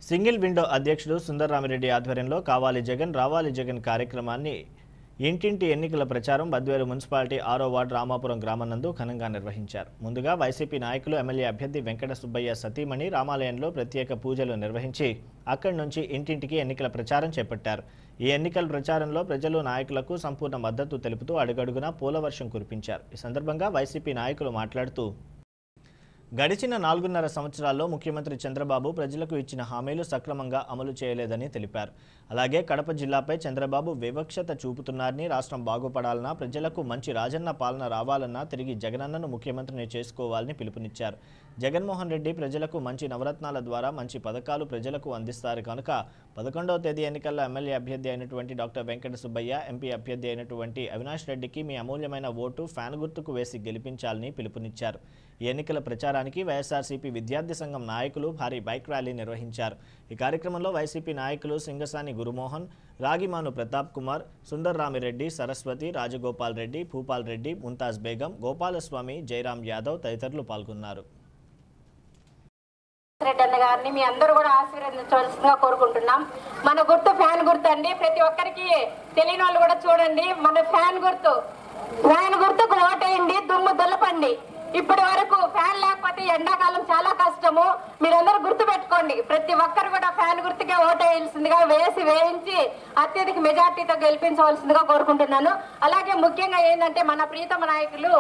Single window అధ్యక్షుడు సుందర్రామిరెడ్డి ఆధ్వర్యంలో కావాలి జగన్ రావాలి జగన్ కార్యక్రమాన్ని ఇంటింటి ఎన్నికల ప్రచారం బద్వేలు మున్సిపాలిటీ 6వ వార్డు రామాపురం గ్రామం నందు ఘనంగా నిర్వహించారు. ముందుగా వైసీపీ నాయకులు ఎమ్మెల్యే అభ్యర్థి వెంకట సుబ్బయ్య సతీమణి రామాలయంలో ప్రత్యేక పూజలు నిర్వహించి అక్కడి నుంచి ఇంటింటికి ఎన్నికల ప్రచారం చేపట్టారు. ఈ ఎన్నికల ప్రచారంలో ప్రజలు నాయకులకు సంపూర్ణ మద్దతు తెలుపుతూ అడుగడుగునా పూలవర్షం కురిపించారు. ఈ సందర్భంగా వైసీపీ నాయకులు మాట్లాడుతూ గడిచిన 4.5 సంవత్సరాల్లో ముఖ్యమంత్రి చంద్రబాబు ప్రజలకు ఇచ్చిన హామీలు సక్రమంగా అమలు చేయలేదని తెలిపారు. అలాగే కడప జిల్లాపై చంద్రబాబు వివక్షత చూపుతున్నారని, రాష్ట్రం బాగుపడాలన్నా ప్రజలకు మంచి రాజన్న పాలన రావాలన్నా తిరిగి జగనన్నను ముఖ్యమంత్రిని చేసుకోవాలని పిలుపునిచ్చారు. జగన్మోహన్ రెడ్డి ప్రజలకు మంచి నవరత్నాల ద్వారా మంచి పథకాలు ప్రజలకు అందిస్తారు కనుక 11వ తేదీ ఎన్నికల్లో ఎమ్మెల్యే అభ్యర్థి అయినటువంటి డాక్టర్ వెంకట సుబ్బయ్య, ఎంపీ అభ్యర్థి అయినటువంటి అవినాష్ రెడ్డికి మీ అమూల్యమైన ఓటు ఫ్యాన్ గుర్తుకు వేసి గెలిపించాలని పిలుపునిచ్చారు. ఈ ఎన్నికల ప్రచారానికి వైఎస్ఆర్సీపీ విద్యార్థి సంఘం నాయకులు భారీ బైక్ ర్యాలీ నిర్వహించారు. ఈ కార్యక్రమంలో వైసీపీ నాయకులు సింగసాని గురుమోహన్, రాగిమాను ప్రతాప్ కుమార్, సుందర్రామిరెడ్డి, సరస్వతి, రాజగోపాల్ రెడ్డి, భూపాల్ రెడ్డి, ముంతాజ్ బేగం, గోపాలస్వామి, జయరాం యాదవ్ తదితరులు పాల్గొన్నారు. రెడ్డి అన్న గారిని మీ అందరూ కూడా ఆశీర్వదించవలసిందిగా కోరుకుంటున్నాం. మన గుర్తు ఫ్యాన్ గుర్తు అండి. ప్రతి ఒక్కరికి తెలియని వాళ్ళు కూడా చూడండి. మన ఫ్యాన్ గుర్తుకు ఓటేయండి, దుమ్ము దులపండి. ఇప్పటి వరకు ఫ్యాన్ లేకపోతే ఎండాకాలం చాలా కష్టము. మీరందరూ గుర్తు పెట్టుకోండి. ప్రతి ఒక్కరు కూడా ఫ్యాన్ గుర్తుకే ఓటేయాల్సిందిగా వేయించి అత్యధిక మెజార్టీతో గెలిపించవలసిందిగా కోరుకుంటున్నాను. అలాగే ముఖ్యంగా ఏంటంటే మన ప్రీతమ నాయకులు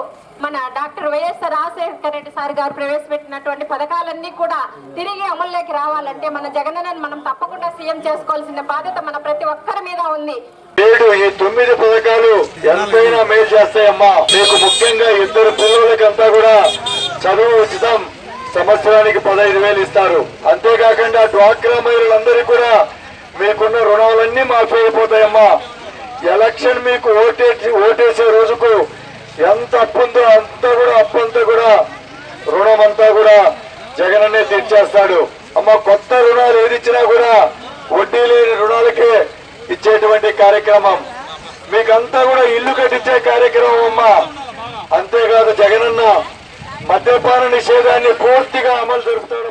మన doctor YSR Rajasekhara Reddy sir గారు ప్రవేశపెట్టినటువంటి పథకాలన్నీ కూడా తిరిగి అమల్లోకి రావాలంటే మన జగనన్నను మనం తప్పకుండా సీఎం చేసుకోవాల్సిన బాధ్యత మన ప్రతి ఒక్కరి మీద ఉంది. ఈ 9 పథకాలు ఎంతైనా మేలు చేస్తాయమ్మా. మీకు ముఖ్యంగా 2 పిల్లలకంతా కూడా చదువు ఉచితం, సంవత్సరానికి 15,000 ఇస్తారు. అంతేకాకుండా డ్వాక్రా మహిళలందరికీ కూడా మీకున్న రుణాలన్నీ మాఫీ అయిపోతాయమ్మా. ఎలక్షన్ మీకు ఓటేసే రోజుకు ఎంత అప్పుందో అప్పంతా కూడా రుణం అంతా కూడా జగనన్నే తీర్చేస్తాడు అమ్మా. కొత్త రుణాలు ఏది ఇచ్చినా కూడా వడ్డీ లేని రుణాలకే ఇచ్చేటువంటి కార్యక్రమం, మీకంతా కూడా ఇల్లు కట్టించే కార్యక్రమం అమ్మా. అంతేకాదు జగనన్న మద్యపాన నిషేధాన్ని పూర్తిగా అమలు జరుపుతాడు.